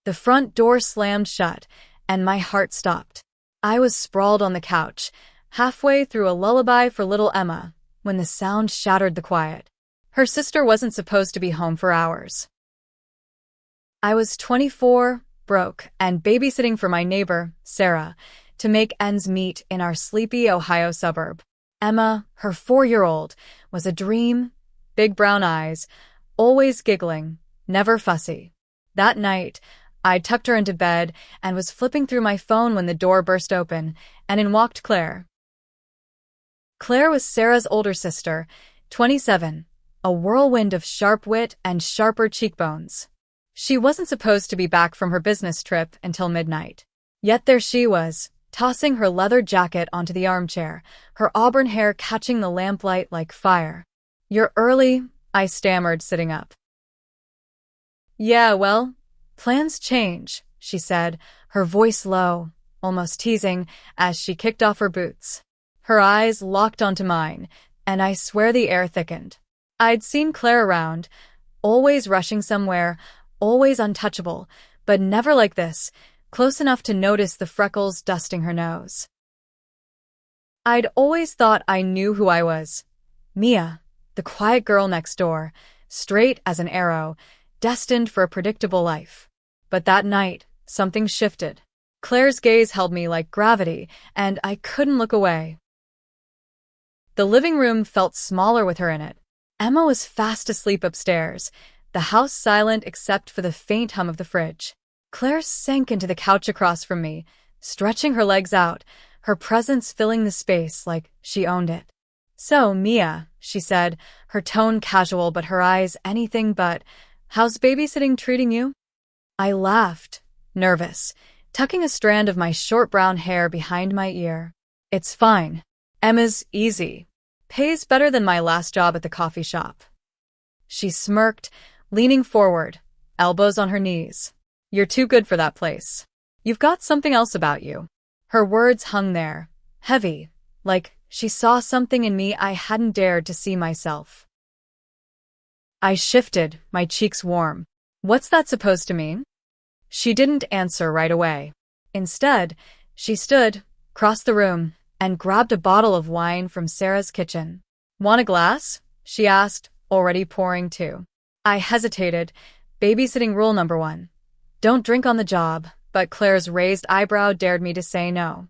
The front door slammed shut, and my heart stopped. I was sprawled on the couch, halfway through a lullaby for little Emma, when the sound shattered the quiet. Her sister wasn't supposed to be home for hours. I was 24, broke, and babysitting for my neighbor, Sarah, to make ends meet in our sleepy Ohio suburb. Emma, her 4-year-old, was a dream, big brown eyes, always giggling, never fussy. That night, I tucked her into bed and was flipping through my phone when the door burst open, and in walked Claire. Claire was Sarah's older sister, 27, a whirlwind of sharp wit and sharper cheekbones. She wasn't supposed to be back from her business trip until midnight. Yet there she was, tossing her leather jacket onto the armchair, her auburn hair catching the lamplight like fire. "You're early," I stammered, sitting up. "Yeah, well, plans change," she said, her voice low, almost teasing, as she kicked off her boots. Her eyes locked onto mine, and I swear the air thickened. I'd seen Claire around, always rushing somewhere, always untouchable, but never like this, close enough to notice the freckles dusting her nose. I'd always thought I knew who I was. Mia, the quiet girl next door, straight as an arrow, destined for a predictable life. But that night, something shifted. Claire's gaze held me like gravity, and I couldn't look away. The living room felt smaller with her in it. Emma was fast asleep upstairs, the house silent except for the faint hum of the fridge. Claire sank into the couch across from me, stretching her legs out, her presence filling the space like she owned it. "So, Mia," she said, her tone casual but her eyes anything but, "how's babysitting treating you?" I laughed, nervous, tucking a strand of my short brown hair behind my ear. "It's fine. Emma's easy. Pays better than my last job at the coffee shop." She smirked, leaning forward, elbows on her knees. "You're too good for that place. You've got something else about you." Her words hung there, heavy, like she saw something in me I hadn't dared to see myself. I shifted, my cheeks warm. "What's that supposed to mean?" She didn't answer right away. Instead, she stood, crossed the room, and grabbed a bottle of wine from Sarah's kitchen. "Want a glass?" she asked, already pouring two. I hesitated. Babysitting rule number 1. Don't drink on the job, but Claire's raised eyebrow dared me to say no.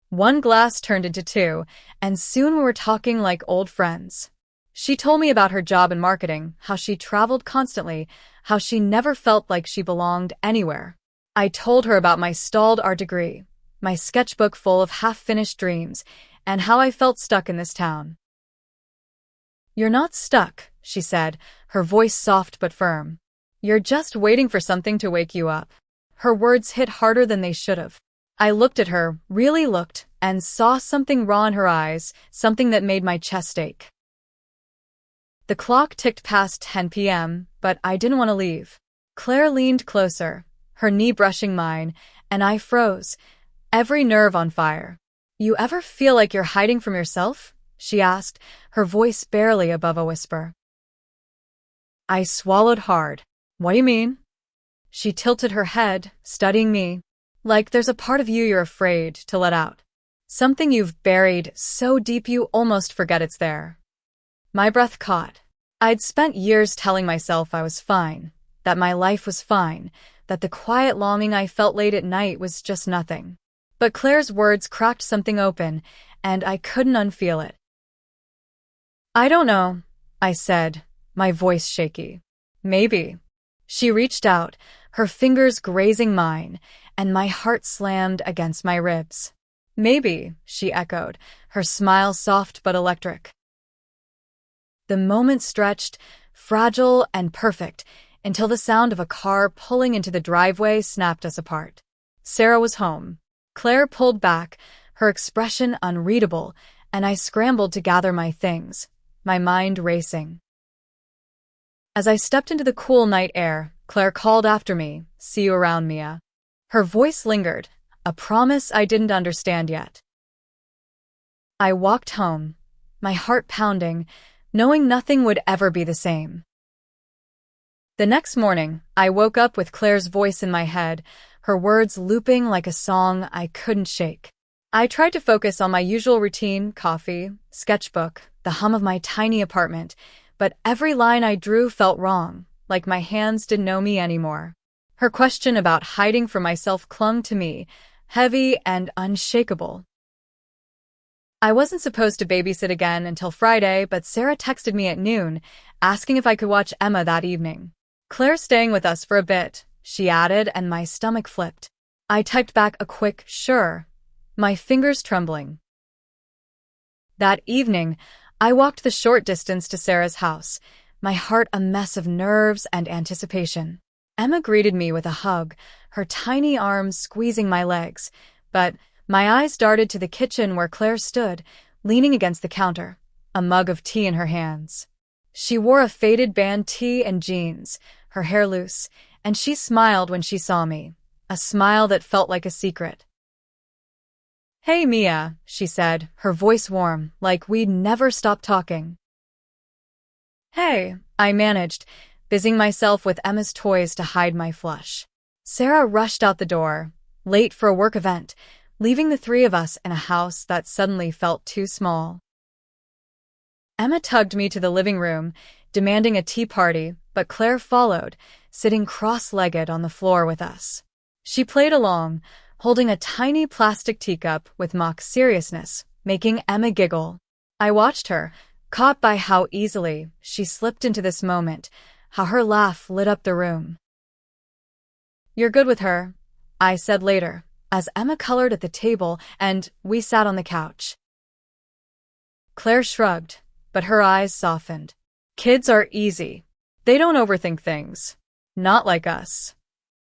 One glass turned into two, and soon we were talking like old friends. She told me about her job in marketing, how she traveled constantly, how she never felt like she belonged anywhere. I told her about my stalled art degree, my sketchbook full of half-finished dreams, and how I felt stuck in this town. "You're not stuck," she said, her voice soft but firm. "You're just waiting for something to wake you up." Her words hit harder than they should have. I looked at her, really looked, and saw something raw in her eyes, something that made my chest ache. The clock ticked past 10 p.m., but I didn't want to leave. Claire leaned closer, her knee brushing mine, and I froze, every nerve on fire. "You ever feel like you're hiding from yourself?" she asked, her voice barely above a whisper. I swallowed hard. "What do you mean?" She tilted her head, studying me. "Like there's a part of you you're afraid to let out. Something you've buried so deep you almost forget it's there." My breath caught. I'd spent years telling myself I was fine, that my life was fine, that the quiet longing I felt late at night was just nothing. But Claire's words cracked something open, and I couldn't unfeel it. "I don't know," I said, my voice shaky. "Maybe." She reached out, her fingers grazing mine, and my heart slammed against my ribs. "Maybe," she echoed, her smile soft but electric. The moment stretched, fragile and perfect, until the sound of a car pulling into the driveway snapped us apart. Sarah was home. Claire pulled back, her expression unreadable, and I scrambled to gather my things, my mind racing. As I stepped into the cool night air, Claire called after me, "See you around, Mia." Her voice lingered, a promise I didn't understand yet. I walked home, my heart pounding, knowing nothing would ever be the same. The next morning, I woke up with Claire's voice in my head, her words looping like a song I couldn't shake. I tried to focus on my usual routine, coffee, sketchbook, the hum of my tiny apartment, but every line I drew felt wrong, like my hands didn't know me anymore. Her question about hiding from myself clung to me, heavy and unshakable. I wasn't supposed to babysit again until Friday, but Sarah texted me at noon, asking if I could watch Emma that evening. "Claire's staying with us for a bit," she added, and my stomach flipped. I typed back a quick, "Sure," my fingers trembling. That evening, I walked the short distance to Sarah's house, my heart a mess of nerves and anticipation. Emma greeted me with a hug, her tiny arms squeezing my legs, but my eyes darted to the kitchen where Claire stood, leaning against the counter, a mug of tea in her hands. She wore a faded band tee and jeans, her hair loose, and she smiled when she saw me, a smile that felt like a secret. "Hey, Mia," she said, her voice warm, like we'd never stopped talking. "Hey," I managed, busying myself with Emma's toys to hide my flush. Sarah rushed out the door, late for a work event, leaving the three of us in a house that suddenly felt too small. Emma tugged me to the living room, demanding a tea party, but Claire followed, sitting cross-legged on the floor with us. She played along, holding a tiny plastic teacup with mock seriousness, making Emma giggle. I watched her, caught by how easily she slipped into this moment, how her laugh lit up the room. "You're good with her," I said later, as Emma colored at the table and we sat on the couch. Claire shrugged, but her eyes softened. "Kids are easy. They don't overthink things. Not like us."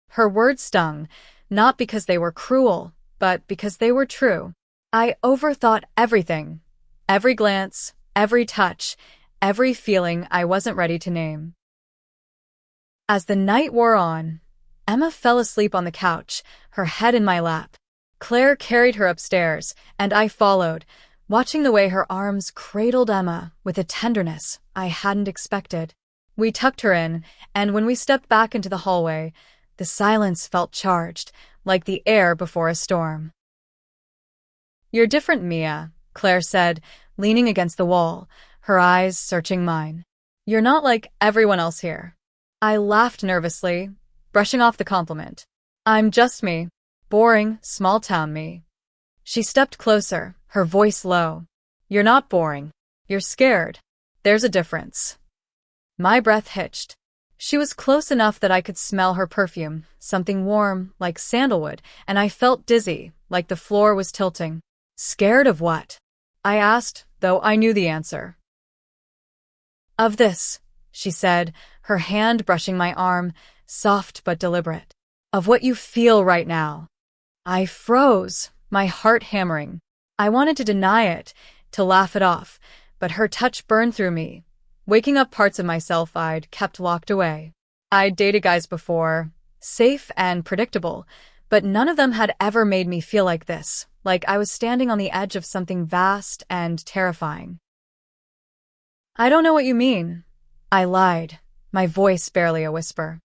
Her words stung, not because they were cruel, but because they were true. I overthought everything. Every glance, every touch, every feeling I wasn't ready to name. As the night wore on, Emma fell asleep on the couch, her head in my lap. Claire carried her upstairs, and I followed, watching the way her arms cradled Emma with a tenderness I hadn't expected. We tucked her in, and when we stepped back into the hallway, the silence felt charged, like the air before a storm. "You're different, Mia," Claire said, leaning against the wall, her eyes searching mine. "You're not like everyone else here." I laughed nervously, brushing off the compliment. "I'm just me. Boring, small-town me." She stepped closer, her voice low. "You're not boring. You're scared. There's a difference." My breath hitched. She was close enough that I could smell her perfume, something warm, like sandalwood, and I felt dizzy, like the floor was tilting. "Scared of what?" I asked, though I knew the answer. "Of this," she said, her hand brushing my arm, soft but deliberate. "Of what you feel right now." I froze, my heart hammering. I wanted to deny it, to laugh it off, but her touch burned through me, waking up parts of myself I'd kept locked away. I'd dated guys before, safe and predictable, but none of them had ever made me feel like this, like I was standing on the edge of something vast and terrifying. "I don't know what you mean," I lied, my voice barely a whisper.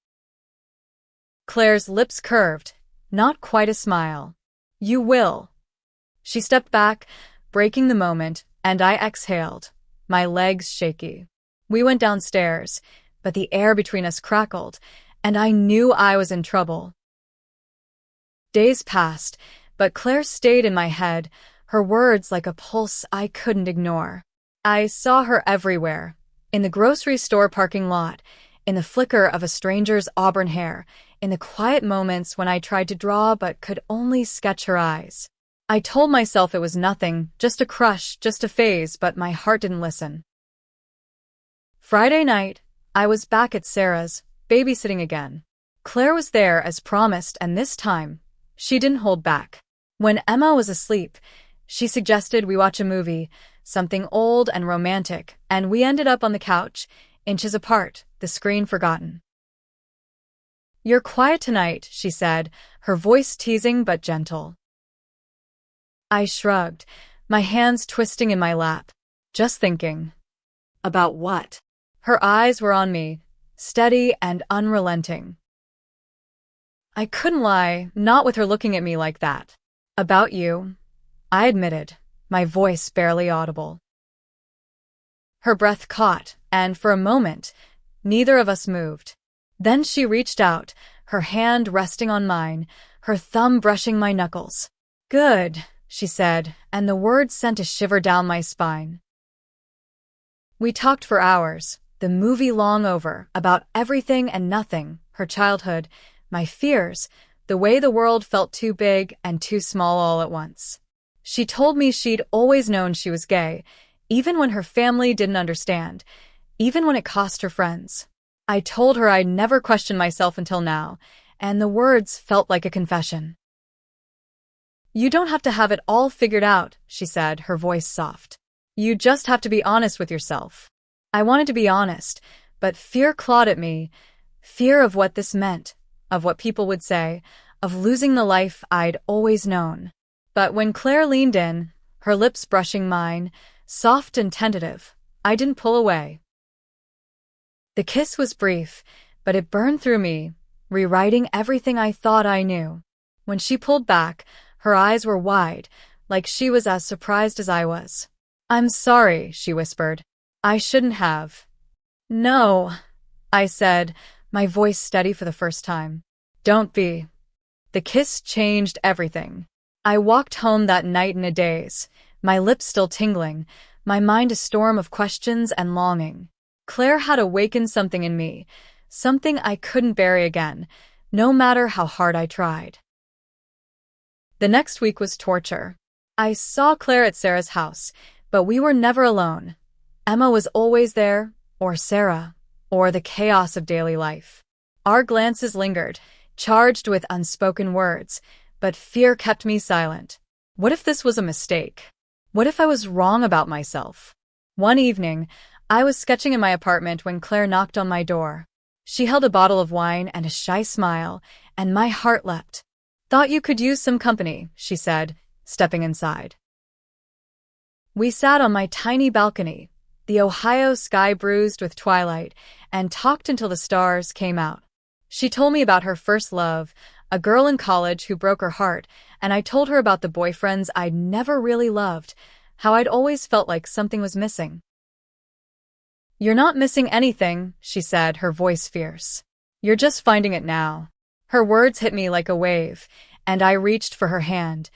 Claire's lips curved, not quite a smile. "You will." She stepped back, breaking the moment, and I exhaled, my legs shaky. We went downstairs, but the air between us crackled, and I knew I was in trouble. Days passed, but Claire stayed in my head, her words like a pulse I couldn't ignore. I saw her everywhere, in the grocery store parking lot, in the flicker of a stranger's auburn hair, in the quiet moments when I tried to draw but could only sketch her eyes. I told myself it was nothing, just a crush, just a phase, but my heart didn't listen. Friday night, I was back at Sarah's, babysitting again. Claire was there as promised, and this time, she didn't hold back. When Emma was asleep, she suggested we watch a movie, something old and romantic, and we ended up on the couch, inches apart, the screen forgotten. "You're quiet tonight," she said, her voice teasing but gentle. I shrugged, my hands twisting in my lap. "Just thinking." "About what?" Her eyes were on me, steady and unrelenting. I couldn't lie, not with her looking at me like that. About you, I admitted, my voice barely audible. Her breath caught, and for a moment, neither of us moved. Then she reached out, her hand resting on mine, her thumb brushing my knuckles. "Good," she said, and the words sent a shiver down my spine. We talked for hours, the movie long over, about everything and nothing, her childhood, my fears, the way the world felt too big and too small all at once. She told me she'd always known she was gay, even when her family didn't understand, even when it cost her friends. I told her I'd never questioned myself until now, and the words felt like a confession. "You don't have to have it all figured out," she said, her voice soft. "You just have to be honest with yourself." I wanted to be honest, but fear clawed at me, fear of what this meant, of what people would say, of losing the life I'd always known. But when Claire leaned in, her lips brushing mine, soft and tentative, I didn't pull away. The kiss was brief, but it burned through me, rewriting everything I thought I knew. When she pulled back, her eyes were wide, like she was as surprised as I was. "I'm sorry," she whispered. "I shouldn't have." "No," I said, my voice steady for the first time. "Don't be." The kiss changed everything. I walked home that night in a daze, my lips still tingling, my mind a storm of questions and longing. Claire had awakened something in me, something I couldn't bury again, no matter how hard I tried. The next week was torture. I saw Claire at Sarah's house, but we were never alone. Emma was always there, or Sarah, or the chaos of daily life. Our glances lingered, charged with unspoken words, but fear kept me silent. What if this was a mistake? What if I was wrong about myself? One evening, I was sketching in my apartment when Claire knocked on my door. She held a bottle of wine and a shy smile, and my heart leapt. "Thought you could use some company," she said, stepping inside. We sat on my tiny balcony, the Ohio sky bruised with twilight, and talked until the stars came out. She told me about her first love, a girl in college who broke her heart, and I told her about the boyfriends I'd never really loved, how I'd always felt like something was missing. "You're not missing anything," she said, her voice fierce. "You're just finding it now." Her words hit me like a wave, and I reached for her hand,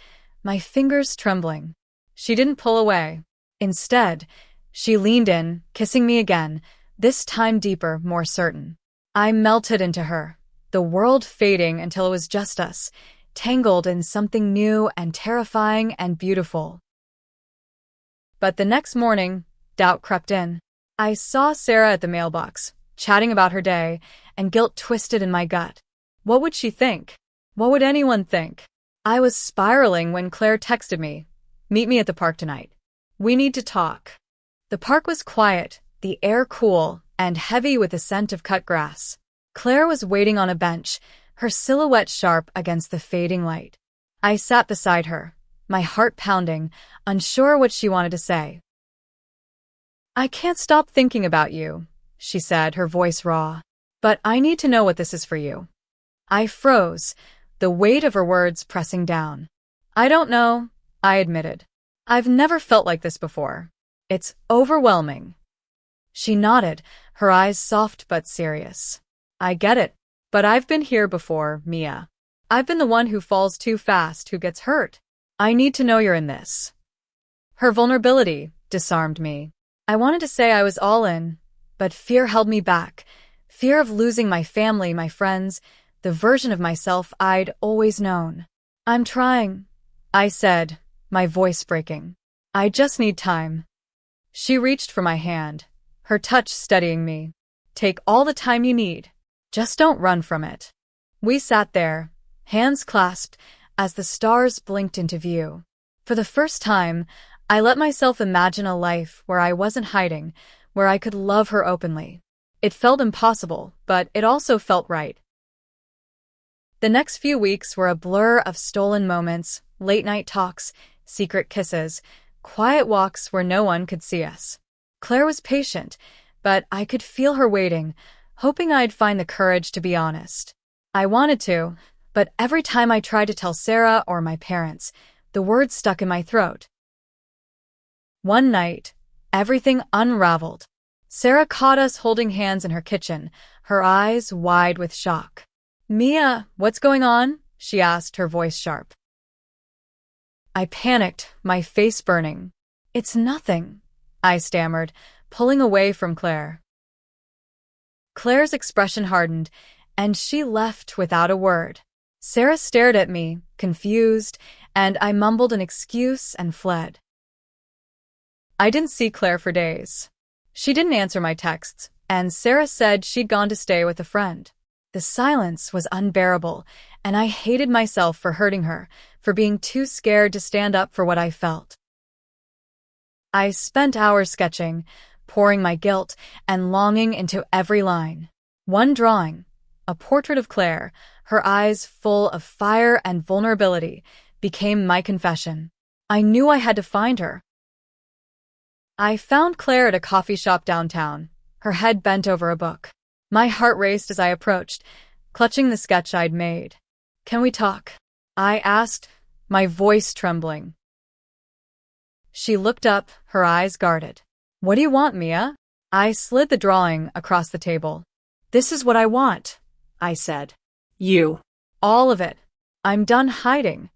my fingers trembling. She didn't pull away. Instead, she leaned in, kissing me again, this time deeper, more certain. I melted into her, the world fading until it was just us, tangled in something new and terrifying and beautiful. But the next morning, doubt crept in. I saw Sarah at the mailbox, chatting about her day, and guilt twisted in my gut. What would she think? What would anyone think? I was spiraling when Claire texted me, "Meet me at the park tonight. We need to talk." The park was quiet, the air cool, and heavy with the scent of cut grass. Claire was waiting on a bench, her silhouette sharp against the fading light. I sat beside her, my heart pounding, unsure what she wanted to say. "I can't stop thinking about you," she said, her voice raw. "But I need to know what this is for you." I froze, the weight of her words pressing down. "I don't know," I admitted. "I've never felt like this before. It's overwhelming." She nodded, her eyes soft but serious. "I get it. But I've been here before, Mia. I've been the one who falls too fast, who gets hurt. I need to know you're in this." Her vulnerability disarmed me. I wanted to say I was all in, but fear held me back. Fear of losing my family, my friends, the version of myself I'd always known. "I'm trying," I said, my voice breaking. "I just need time." She reached for my hand, her touch steadying me. "Take all the time you need. Just don't run from it." We sat there, hands clasped, as the stars blinked into view. For the first time, I let myself imagine a life where I wasn't hiding, where I could love her openly. It felt impossible, but it also felt right. The next few weeks were a blur of stolen moments, late-night talks, secret kisses, quiet walks where no one could see us. Claire was patient, but I could feel her waiting, hoping I'd find the courage to be honest. I wanted to, but every time I tried to tell Sarah or my parents, the words stuck in my throat. One night, everything unraveled. Sarah caught us holding hands in her kitchen, her eyes wide with shock. "Mia, what's going on?" she asked, her voice sharp. I panicked, my face burning. "It's nothing," I stammered, pulling away from Claire. Claire's expression hardened, and she left without a word. Sarah stared at me, confused, and I mumbled an excuse and fled. I didn't see Claire for days. She didn't answer my texts, and Sarah said she'd gone to stay with a friend. The silence was unbearable, and I hated myself for hurting her, for being too scared to stand up for what I felt. I spent hours sketching, pouring my guilt and longing into every line. One drawing, a portrait of Claire, her eyes full of fire and vulnerability, became my confession. I knew I had to find her. I found Claire at a coffee shop downtown, her head bent over a book. My heart raced as I approached, clutching the sketch I'd made. "Can we talk?" I asked, my voice trembling. She looked up, her eyes guarded. "What do you want, Mia?" I slid the drawing across the table. "This is what I want," I said. "You." "All of it. I'm done hiding."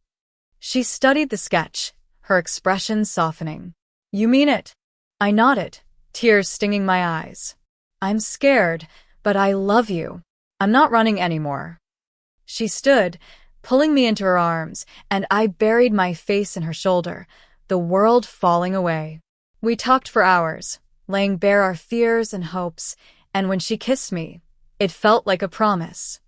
She studied the sketch, her expression softening. "You mean it?" I nodded, tears stinging my eyes. "I'm scared, but I love you. I'm not running anymore." She stood, pulling me into her arms, and I buried my face in her shoulder, the world falling away. We talked for hours, laying bare our fears and hopes, and when she kissed me, it felt like a promise.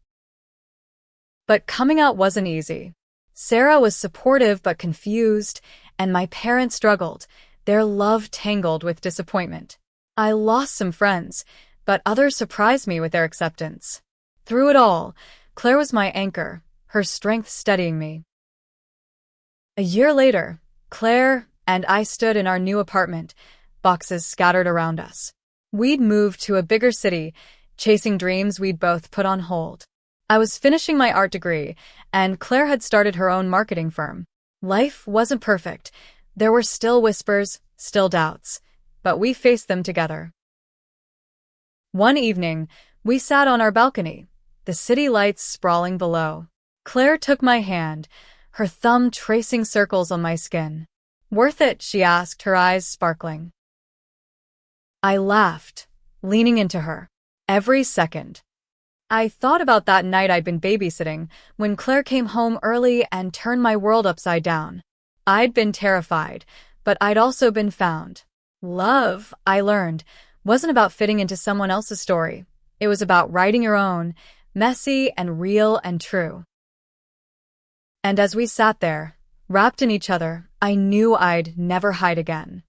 But coming out wasn't easy. Sarah was supportive but confused, and my parents struggled, their love tangled with disappointment. I lost some friends, but others surprised me with their acceptance. Through it all, Claire was my anchor, her strength steadying me. A year later, Claire and I stood in our new apartment, boxes scattered around us. We'd moved to a bigger city, chasing dreams we'd both put on hold. I was finishing my art degree, and Claire had started her own marketing firm. Life wasn't perfect. There were still whispers, still doubts, but we faced them together. One evening, we sat on our balcony, the city lights sprawling below. Claire took my hand, her thumb tracing circles on my skin. "Worth it?" she asked, her eyes sparkling. I laughed, leaning into her. "Every second." I thought about that night I'd been babysitting, when Claire came home early and turned my world upside down. I'd been terrified, but I'd also been found. Love, I learned, wasn't about fitting into someone else's story. It was about writing your own, messy and real and true. And as we sat there, wrapped in each other, I knew I'd never hide again.